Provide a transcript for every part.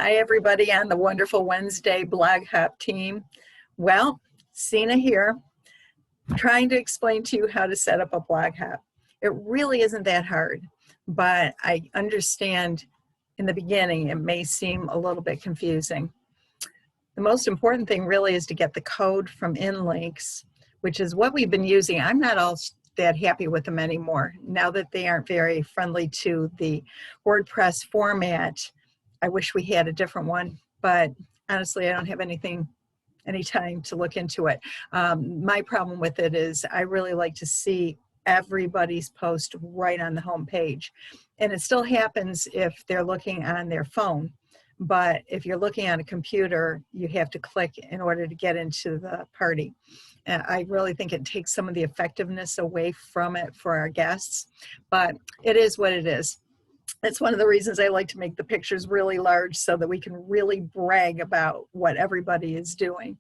Hi, everybody on the wonderful Wednesday Blog Hop team. Well, Sina here, trying to explain to you how to set up a Blog Hop. It really isn't that hard, but I understand in the beginning it may seem a little bit confusing. The most important thing really is to get the code from InLinks, which is what we've been using. I'm not all that happy with them anymore. Now that they aren't very friendly to the WordPress format, I wish we had a different one, but honestly, I don't have any time to look into it. My problem with it is I really like to see everybody's post right on the home page. And it still happens if they're looking on their phone. But if you're looking on a computer, you have to click in order to get into the party. I really think it takes some of the effectiveness away from it for our guests, but it is what it is. That's one of the reasons I like to make the pictures really large so that we can really brag about what everybody is doing.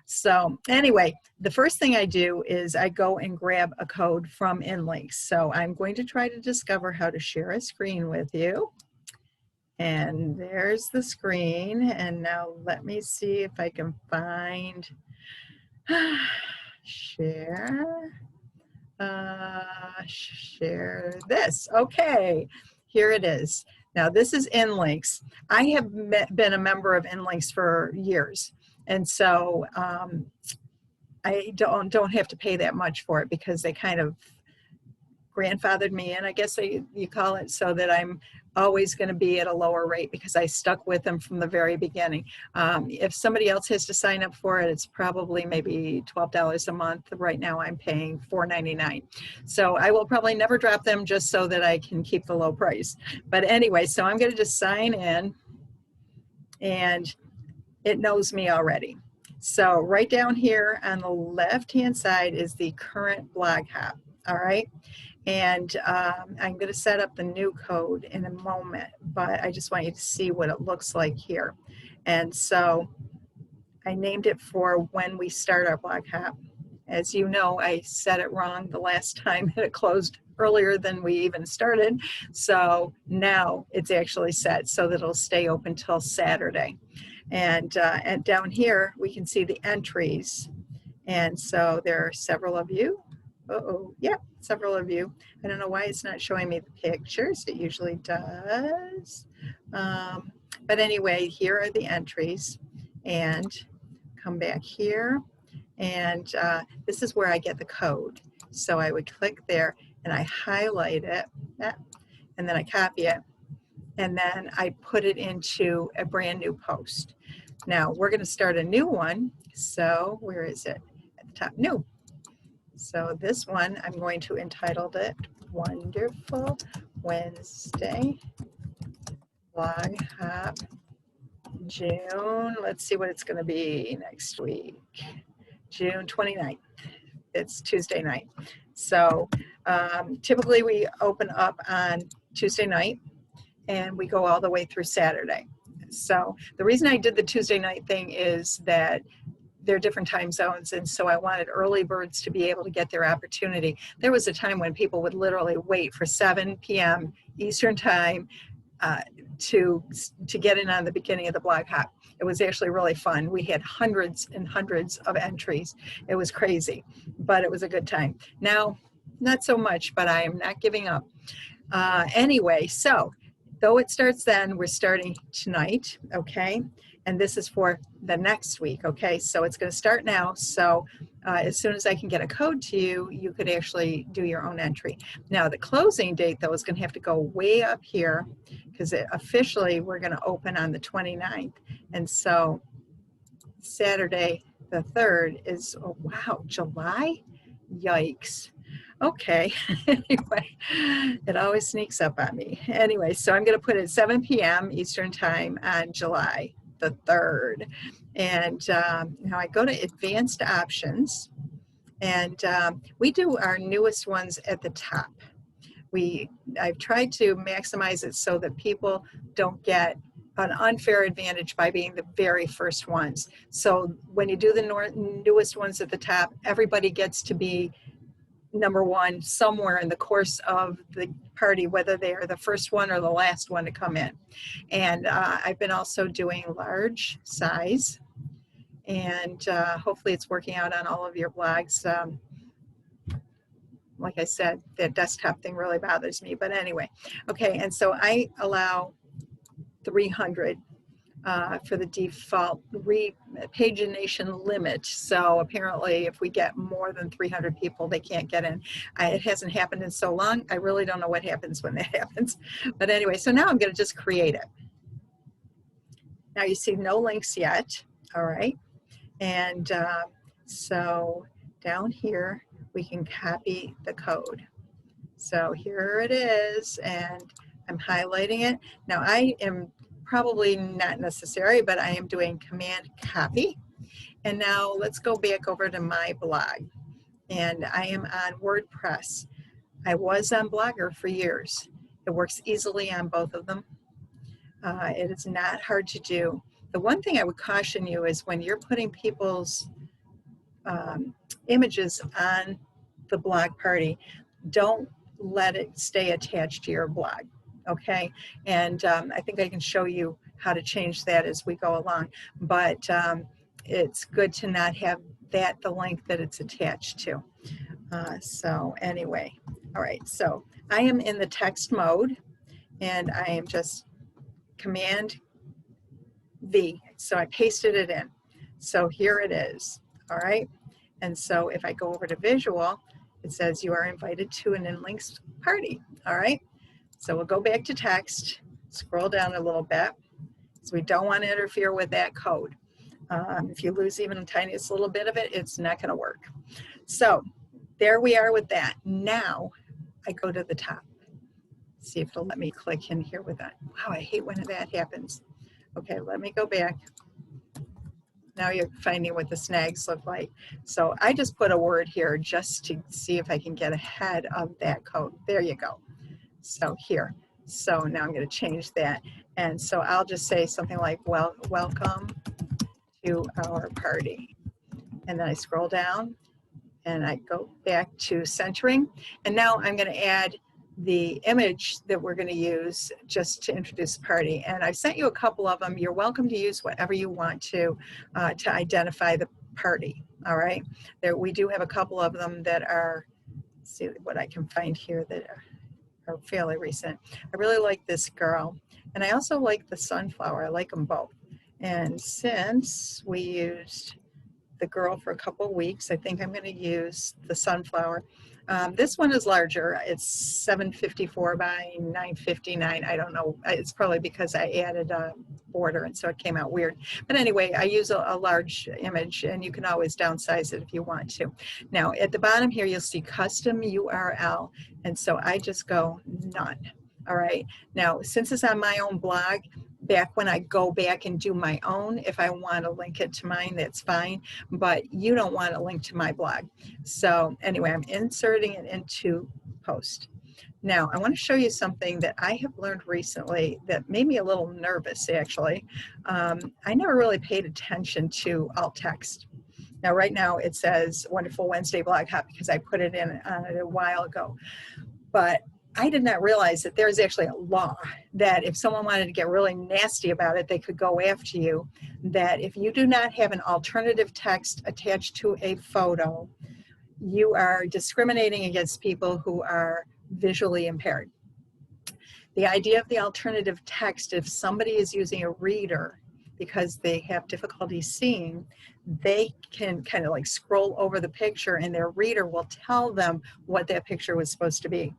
So anyway, the first thing I do is I go and grab a code from InLinks. So I'm going to try to discover how to share a screen with you. And there's the screen. And now let me see if I can find share this. Okay, here it is. Now this is InLinks. I have been a member of InLinks for years, and so I don't have to pay that much for it because they kind of grandfathered me in, I guess you call it, so that I'm always going to be at a lower rate because I stuck with them from the very beginning. If somebody else has to sign up for it, it's probably maybe $12 a month. Right now I'm paying $4.99. So I will probably never drop them just so that I can keep the low price. But anyway, so I'm going to just sign in and it knows me already. So right down here on the left-hand side is the current Blog Hop. All right. And I'm going to set up the new code in a moment, but I just want you to see what it looks like here. And so I named it for when we start our Blog Hop. As you know, I said it wrong the last time and it closed earlier than we even started. So now it's actually set so that it'll stay open till Saturday. And down here, we can see the entries. And so there are several of you. Yeah, several of you. I don't know why it's not showing me the pictures. It usually does. But anyway, here are the entries. And come back here. And this is where I get the code. So I would click there and I highlight it. And then I copy it. And then I put it into a brand new post. Now we're going to start a new one. So where is it? At the top, new. So this one, I'm going to entitle it Wonderful Wednesday Blog Hop June. Let's see what it's going to be next week. June 29th. It's Tuesday night. So typically we open up on Tuesday night and we go all the way through Saturday. So the reason I did the Tuesday night thing is that they're different time zones, and so I wanted early birds to be able to get their opportunity. There was a time when people would literally wait for 7 p.m. Eastern time to get in on the beginning of the Blog Hop. It was actually really fun. We had hundreds and hundreds of entries. It was crazy, but it was a good time. Now, not so much, but I am not giving up. Anyway, so though it starts then, we're starting tonight, okay? And this is for the next week, okay? So it's going to start now. So as soon as I can get a code to you, you could actually do your own entry. Now the closing date, though, is going to have to go way up here because officially we're going to open on the 29th. And so Saturday the 3rd is, oh, wow, July? Yikes. Okay, anyway, it always sneaks up on me. Anyway, so I'm going to put it 7 p.m. Eastern time on July the 3rd. And now I go to advanced options and we do our newest ones at the top. I've tried to maximize it so that people don't get an unfair advantage by being the very first ones. So when you do the newest ones at the top, everybody gets to be number one somewhere in the course of the party, whether they are the first one or the last one to come in. And I've been also doing large size, and hopefully it's working out on all of your blogs. Like I said, that desktop thing really bothers me, but anyway. Okay, and so I allow 300 for the default pagination limit. So apparently if we get more than 300 people, they can't get in. It hasn't happened in so long. I really don't know what happens when that happens. But anyway, so now I'm going to just create it. Now you see no links yet. All right. And so down here, we can copy the code. So here it is, and I'm highlighting it. Now I am probably not necessary, but I am doing Command Copy. And now let's go back over to my blog. And I am on WordPress. I was on Blogger for years. It works easily on both of them. It is not hard to do. The one thing I would caution you is when you're putting people's images on the blog party, don't let it stay attached to your blog. Okay, and I think I can show you how to change that as we go along, but it's good to not have that the link that it's attached to. So anyway, all right, so I am in the text mode, and I am just Command V, so I pasted it in. So here it is, all right, and so if I go over to visual, it says you are invited to an InLinks party, all right? So we'll go back to text, scroll down a little bit, because we don't want to interfere with that code. If you lose even the tiniest little bit of it, it's not going to work. So there we are with that. Now I go to the top. See if it'll let me click in here with that. Wow, I hate when that happens. Okay, let me go back. Now you're finding what the snags look like. So I just put a word here just to see if I can get ahead of that code. There you go. So here. So now I'm going to change that. And so I'll just say something like, well, welcome to our party. And then I scroll down and I go back to centering. And now I'm going to add the image that we're going to use just to introduce the party. And I've sent you a couple of them. You're welcome to use whatever you want to identify the party. All right. There, we do have a couple of them that are, let's see what I can find here that are fairly recent. I really like this girl. And I also like the sunflower. I like them both. And since we used the girl for a couple of weeks, I think I'm going to use the sunflower. This one is larger. It's 754 by 959. I don't know. It's probably because I added a border and so it came out weird. But anyway, I use a large image, and you can always downsize it if you want to. Now at the bottom here, you'll see custom URL. And so I just go none. All right. Now, since it's on my own blog, back when I go back and do my own, if I want to link it to mine, that's fine, but you don't want to link to my blog. So anyway, I'm inserting it into post. Now I want to show you something that I have learned recently that made me a little nervous actually. I never really paid attention to alt text. Now right now it says Wonderful Wednesday Blog Hop because I put it in on it a while ago, but I did not realize that there's actually a law that if someone wanted to get really nasty about it, they could go after you, that if you do not have an alternative text attached to a photo, you are discriminating against people who are visually impaired. The idea of the alternative text, if somebody is using a reader because they have difficulty seeing, they can kind of like scroll over the picture and their reader will tell them what that picture was supposed to be.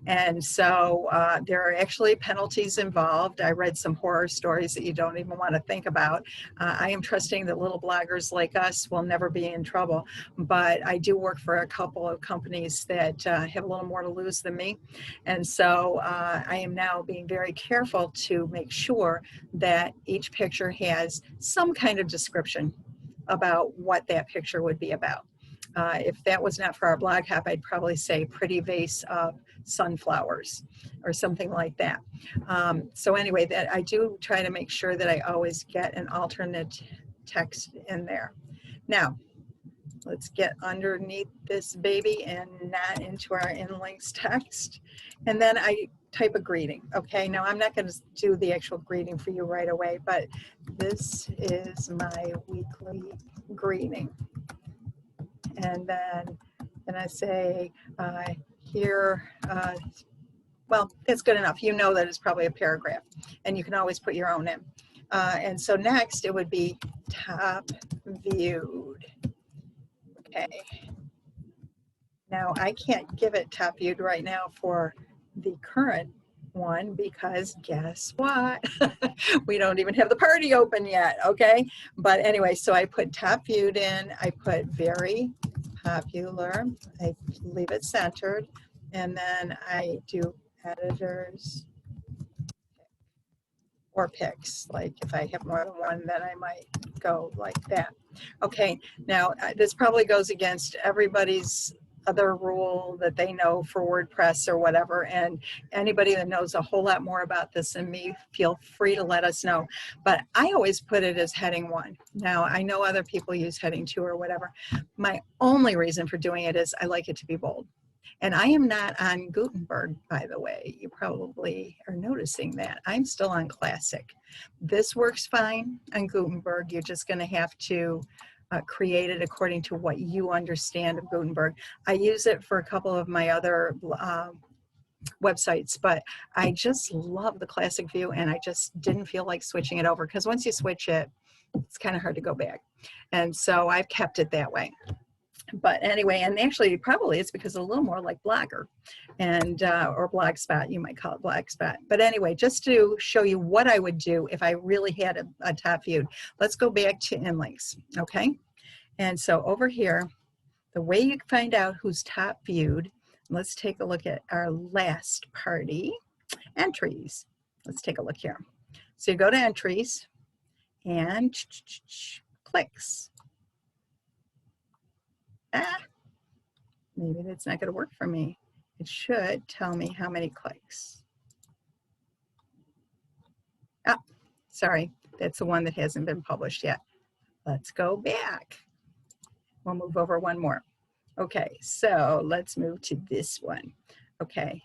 And so there are actually penalties involved. I read some horror stories that you don't even want to think about. I am trusting that little bloggers like us will never be in trouble, but I do work for a couple of companies that have a little more to lose than me. And so I am now being very careful to make sure that each picture has some kind of description about what that picture would be about. If that was not for our blog hop, I'd probably say pretty vase of sunflowers or something like that. So anyway, that I do try to make sure that I always get an alternate text in there. Now, Let's get underneath this baby and not into our in-links text. And then I type a greeting. Okay, now I'm not going to do the actual greeting for you right away, but this is my weekly greeting. And then I say here, well, it's good enough. You know that it's probably a paragraph, and you can always put your own in. And so next it would be top viewed. Okay. Now I can't give it top viewed right now for the current one because guess what? We don't even have the party open yet, okay? But anyway, so I put top viewed in, I put very popular, I leave it centered, and then I do editors or picks. Like if I have more than one, then I might go like that. Okay, now this probably goes against everybody's other rule that they know for WordPress or whatever, and anybody that knows a whole lot more about this than me, feel free to let us know. But I always put it as heading 1. Now I know other people use heading 2 or whatever. My only reason for doing it is I like it to be bold. And I am not on Gutenberg, by the way. You probably are noticing that. I'm still on Classic. This works fine on Gutenberg. You're just going to have to create it according to what you understand of Gutenberg. I use it for a couple of my other websites, but I just love the Classic view, and I just didn't feel like switching it over because once you switch it, it's kind of hard to go back. And so I've kept it that way. But anyway, and actually probably it's because it's a little more like Blogger and or Blogspot, you might call it Blogspot. But anyway, just to show you what I would do if I really had a top viewed, let's go back to inlinks, okay? And so over here, the way you find out who's top viewed, let's take a look at our last party, entries. Let's take a look here. So you go to entries and clicks. Maybe that's not going to work for me. It should tell me how many clicks. Oh, sorry, that's the one that hasn't been published yet. Let's go back. We'll move over one more. Okay, so let's move to this one. Okay,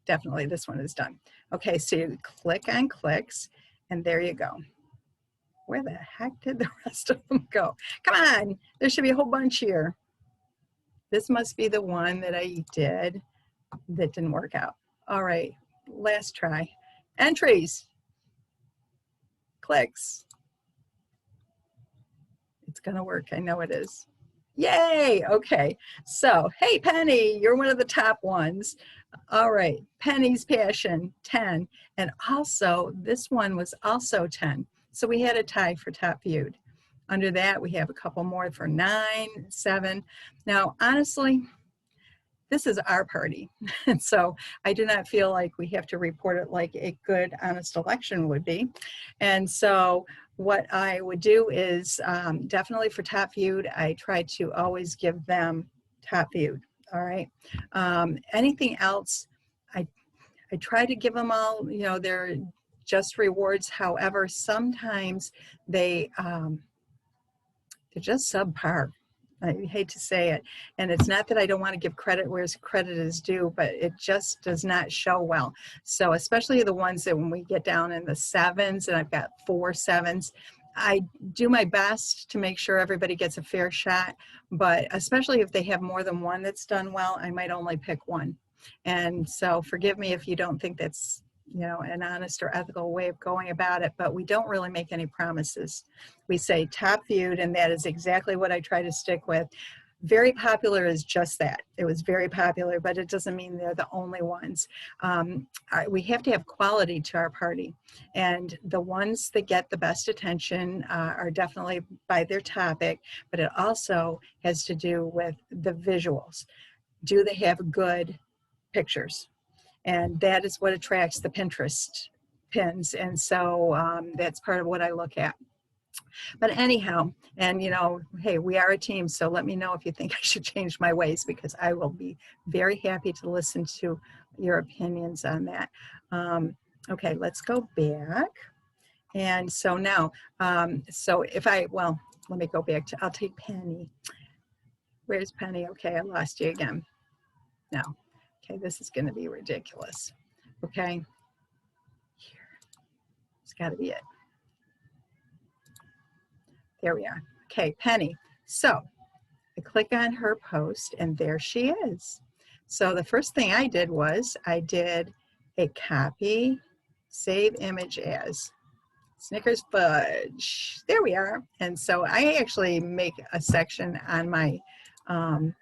definitely this one is done. Okay, so you click on clicks, and there you go. Where the heck did the rest of them go? Come on, there should be a whole bunch here. This must be the one that I did that didn't work out. All right, last try. Entries, clicks. It's gonna work, I know it is. Yay, okay. So, hey Penny, you're one of the top ones. All right, Penny's Passion, 10. And also, this one was also 10. So we had a tie for top viewed. Under that, we have a couple more for 9, 7. Now, honestly, this is our party. And so I do not feel like we have to report it like a good, honest election would be. And so what I would do is definitely for top viewed, I try to always give them top viewed. All right. Anything else, I try to give them all, you know, they're just rewards. However, sometimes they're just subpar. I hate to say it. And it's not that I don't want to give credit where credit is due, but it just does not show well. So especially the ones that when we get down in the 7s, and I've got 4 7s, I do my best to make sure everybody gets a fair shot. But especially if they have more than one that's done well, I might only pick one. And so forgive me if you don't think that's, you know, an honest or ethical way of going about it, but we don't really make any promises. We say top viewed, and that is exactly what I try to stick with. Very popular is just that. It was very popular, but it doesn't mean they're the only ones. We have to have quality to our party, and the ones that get the best attention are definitely by their topic, but it also has to do with the visuals. Do they have good pictures? And that is what attracts the Pinterest pins. And so that's part of what I look at. But anyhow, and you know, hey, we are a team, so let me know if you think I should change my ways, because I will be very happy to listen to your opinions on that. Okay, let's go back. And so now, so if I, well, let me go back to, I'll take Penny. Where's Penny? Okay, I lost you again. No. Okay, this is going to be ridiculous. Okay, here. It's got to be it. There we are. Okay, Penny. So I click on her post and there she is. So the first thing I did was I did a copy, save image as Snickers fudge. There we are. And so I actually make a section on my under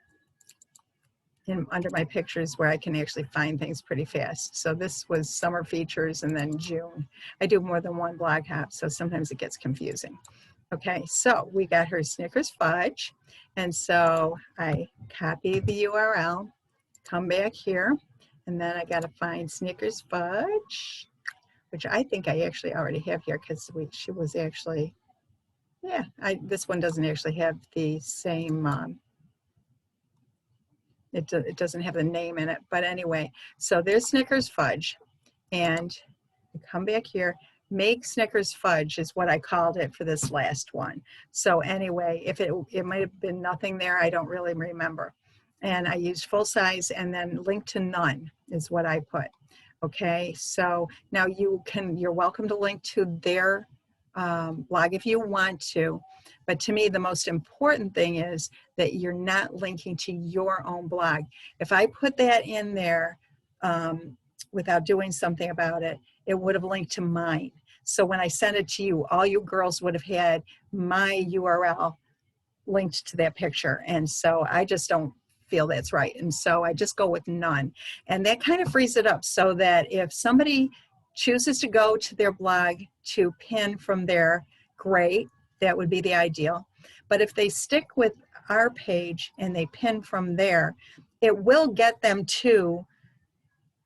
my pictures where I can actually find things pretty fast. So this was summer features and then June. I do more than one blog hop, so sometimes it gets confusing. Okay, so we got her Snickers fudge. And so I copy the URL, come back here, and then I got to find Snickers fudge, which I think I actually already have here because she was actually, yeah, this one doesn't actually have the same, it doesn't have the name in it, but anyway, so there's Snickers fudge, and I come back here. Make Snickers fudge is what I called it for this last one. So anyway, if it might have been nothing there, I don't really remember. And I used full size, and then link to none is what I put. Okay, so now you're welcome to link to their blog if you want to, but to me the most important thing is that you're not linking to your own blog. If I put that in there without doing something about it, it would have linked to mine. So when I sent it to you, all you girls would have had my URL linked to that picture. And so I just don't feel that's right. And so I just go with none. And that kind of frees it up so that if somebody chooses to go to their blog to pin from there, great, that would be the ideal. But if they stick with our page and they pin from there, it will get them to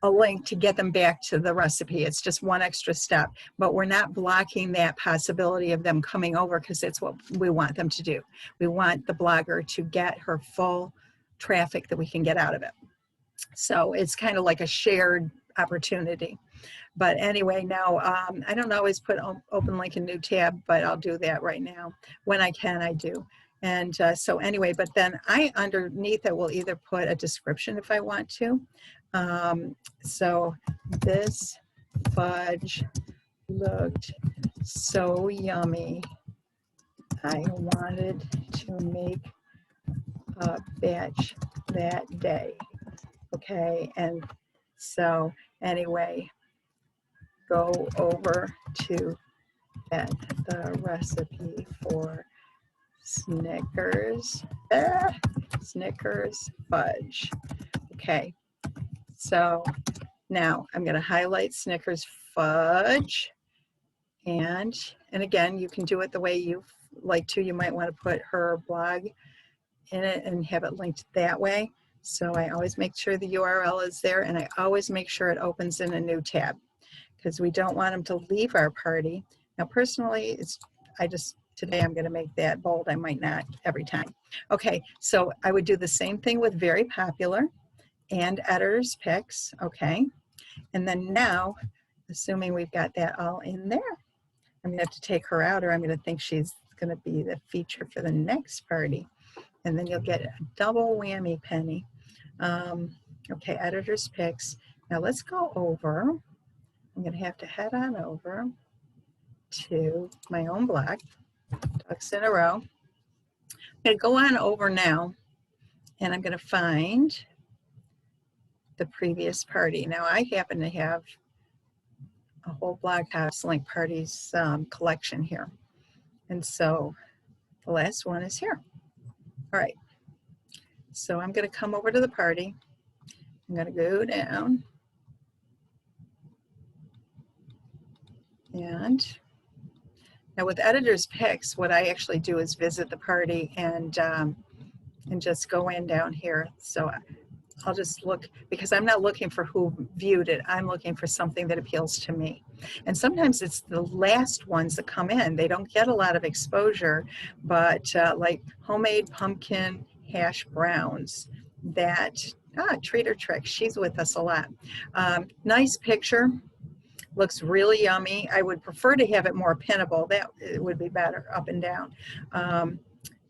a link to get them back to the recipe. It's just one extra step, but we're not blocking that possibility of them coming over because it's what we want them to do. We want the blogger to get her full traffic that we can get out of it. So it's kind of like a shared opportunity. But anyway, now I don't always put open link in new tab, but I'll do that right now. When I can, I do. And so anyway, but then I underneath it will either put a description if I want to. So this fudge looked so yummy. I wanted to make a batch that day. Okay, and so anyway, go over to get the recipe for Snickers fudge. Okay, so now I'm going to highlight Snickers fudge, and again, you can do it the way you like to. You might want to put her blog in it and have it linked that way. So I always make sure the URL is there, and I always make sure it opens in a new tab because we don't want them to leave our party. Now personally, today I'm going to make that bold. I might not every time. Okay, so I would do the same thing with very popular and editor's picks. Okay, and then now, assuming we've got that all in there, I'm going to have to take her out, or I'm going to think she's going to be the feature for the next party. And then you'll get a double whammy, Penny. Okay, editor's picks. Now let's go over. I'm going to have to head on over to my own blog, Ducks in a Row. I'm going to go on over now, and I'm going to find the previous party. Now I happen to have a whole blog house link parties collection here. And so the last one is here. All right, so I'm going to come over to the party. I'm going to go down, and now with editor's picks, what I actually do is visit the party and just go in down here. So I'll just look, because I'm not looking for who viewed it. I'm looking for something that appeals to me. And sometimes it's the last ones that come in. They don't get a lot of exposure, but like homemade pumpkin hash browns, that, Treat or Trick, she's with us a lot. Nice picture, looks really yummy. I would prefer to have it more pinnable. That it would be better, up and down.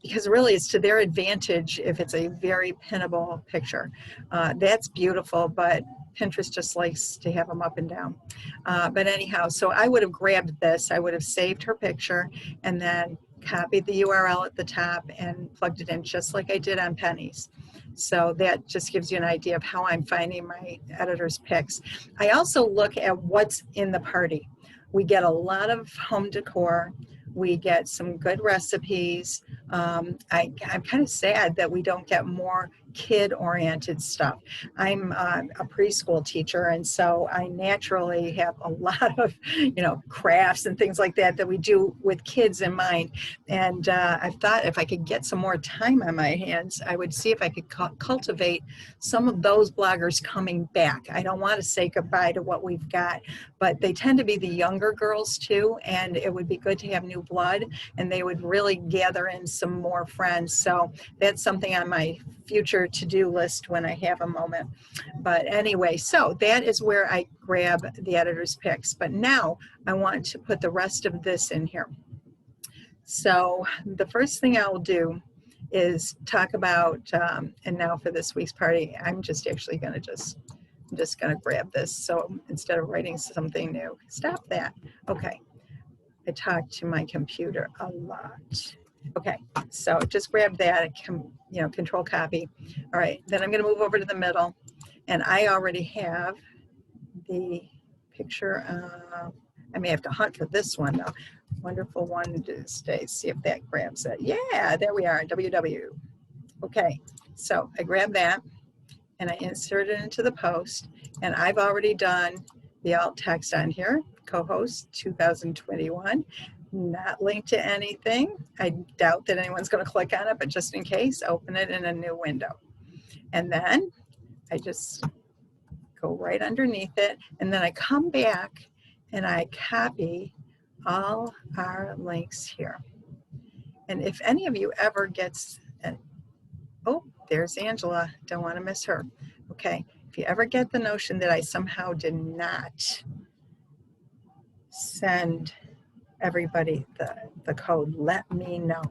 because really it's to their advantage if it's a very pinnable picture. That's beautiful, but Pinterest just likes to have them up and down. But anyhow, so I would have grabbed this, I would have saved her picture and then copied the URL at the top and plugged it in just like I did on Penny's. So that just gives you an idea of how I'm finding my editor's picks. I also look at what's in the party. We get a lot of home decor. We get some good recipes. I'm kind of sad that we don't get more kid-oriented stuff. I'm a preschool teacher, and so I naturally have a lot of, crafts and things like that we do with kids in mind. And I thought if I could get some more time on my hands, I would see if I could cultivate some of those bloggers coming back. I don't want to say goodbye to what we've got, but they tend to be the younger girls too, and it would be good to have new blood, and they would really gather in some more friends. So that's something on my future to-do list when I have a moment. But anyway, so that is where I grab the editor's picks. But now I want to put the rest of this in here. So the first thing I'll do is talk about, and now for this week's party, I'm just actually going to I'm just going to grab this. So instead of writing something new, stop that. Okay. I talk to my computer a lot. Okay, so just grab that, control copy. All right, then I'm going to move over to the middle, and I already have the picture. I may have to hunt for this one though. Wonderful one to stay. See if that grabs it. Yeah, there we are. WW. Okay, so I grab that and I insert it into the post, and I've already done the alt text on here. Co-host 2021. Not linked to anything. I doubt that anyone's going to click on it, but just in case, open it in a new window. And then I just go right underneath it, and then I come back and I copy all our links here. And if any of you ever gets, oh, there's Angela, don't want to miss her. Okay, if you ever get the notion that I somehow did not send everybody the code, let me know.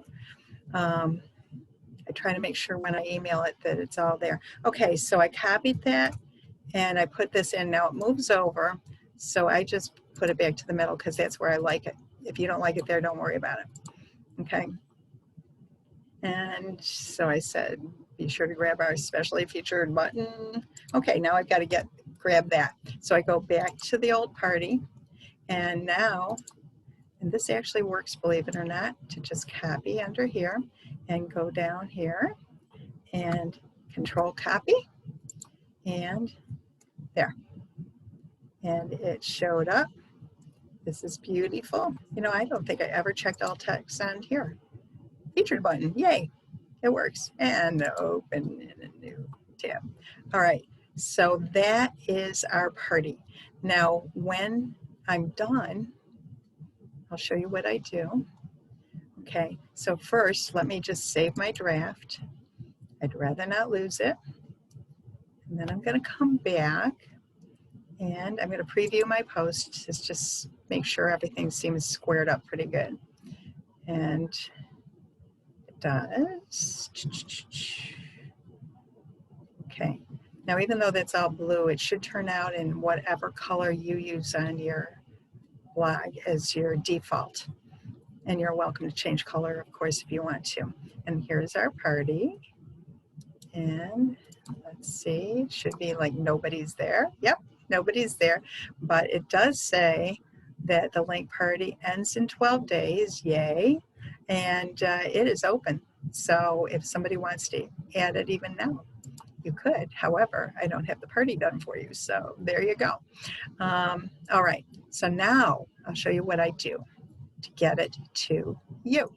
I try to make sure when I email it that it's all there. Okay, so I copied that and I put this in. Now it moves over, so I just put it back to the middle because that's where I like it. If you don't like it there, don't worry about it. Okay. And so I said, be sure to grab our specially featured button. Okay, now I've got to grab that. So I go back to the old party, and now, and this actually works, believe it or not, to just copy under here and go down here and control copy, and there. And it showed up. This is beautiful. I don't think I ever checked all text on here. Featured button, yay, it works. And open in a new tab. All right, so that is our party. Now, when I'm done, I'll show you what I do. Okay, so first, let me just save my draft. I'd rather not lose it. And then I'm going to come back and I'm going to preview my post. Just make sure everything seems squared up pretty good. And it does. Okay, now even though that's all blue, it should turn out in whatever color you use on your blog as your default. And you're welcome to change color, of course, if you want to. And here's our party. And let's see, it should be like nobody's there. Yep, nobody's there. But it does say that the link party ends in 12 days, yay. And it is open. So if somebody wants to add it even now, you could. However, I don't have the party done for you. So there you go. All right, so now I'll show you what I do to get it to you.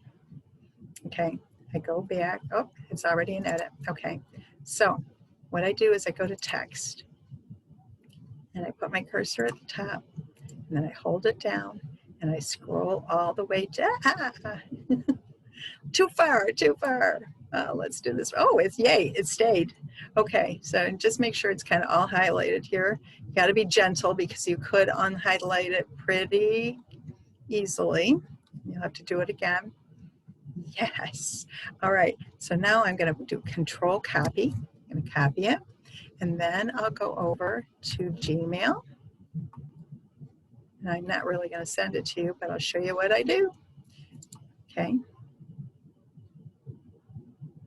Okay, I go back. Oh, it's already an edit. Okay, so what I do is I go to text and I put my cursor at the top and then I hold it down and I scroll all the way down. Too far. Let's do this. Oh, it's yay, it stayed. Okay, so just make sure it's kind of all highlighted here. You got to be gentle because you could unhighlight it pretty easily. You'll have to do it again. Yes. All right. So now I'm going to do control copy. I'm going to copy it. And then I'll go over to Gmail. And I'm not really going to send it to you, but I'll show you what I do. Okay.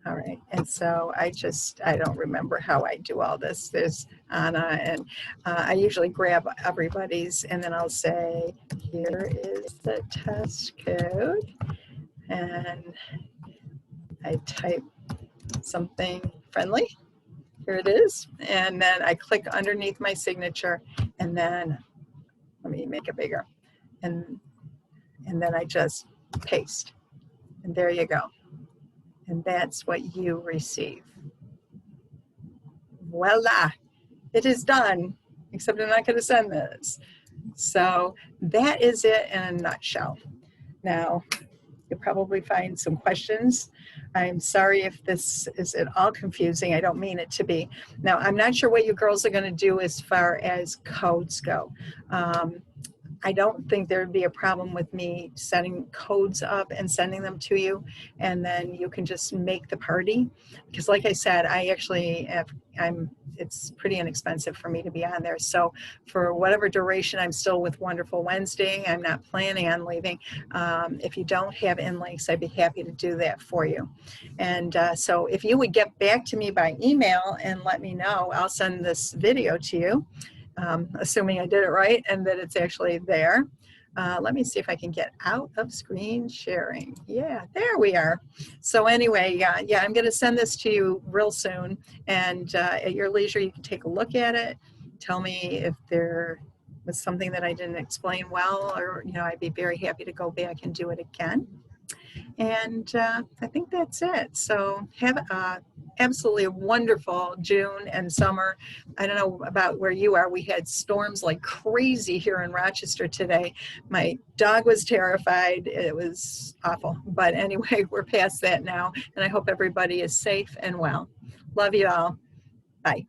All right. And so I don't remember how I do all this. There's Anna, and I usually grab everybody's, and then I'll say, here is the test code. And I type something friendly. Here it is. And then I click underneath my signature, and then let me make it bigger. And then I just paste. And there you go. And that's what you receive. Voila, it is done, except I'm not going to send this. So that is it in a nutshell. Now, you'll probably find some questions. I'm sorry if this is at all confusing. I don't mean it to be. Now, I'm not sure what you girls are going to do as far as codes go. I don't think there would be a problem with me setting codes up and sending them to you, and then you can just make the party. Because like I said, I actually have, it's pretty inexpensive for me to be on there. So for whatever duration I'm still with Wonderful Wednesday, I'm not planning on leaving. If you don't have InLinks, I'd be happy to do that for you. And so if you would get back to me by email and let me know, I'll send this video to you. Assuming I did it right and that it's actually there. Let me see if I can get out of screen sharing. Yeah, there we are. So anyway, yeah, I'm going to send this to you real soon. And at your leisure, you can take a look at it. Tell me if there was something that I didn't explain well, or, I'd be very happy to go back and do it again. And I think that's it. So have absolutely a wonderful June and summer. I don't know about where you are. We had storms like crazy here in Rochester today. My dog was terrified. It was awful. But anyway, we're past that now. And I hope everybody is safe and well. Love you all. Bye.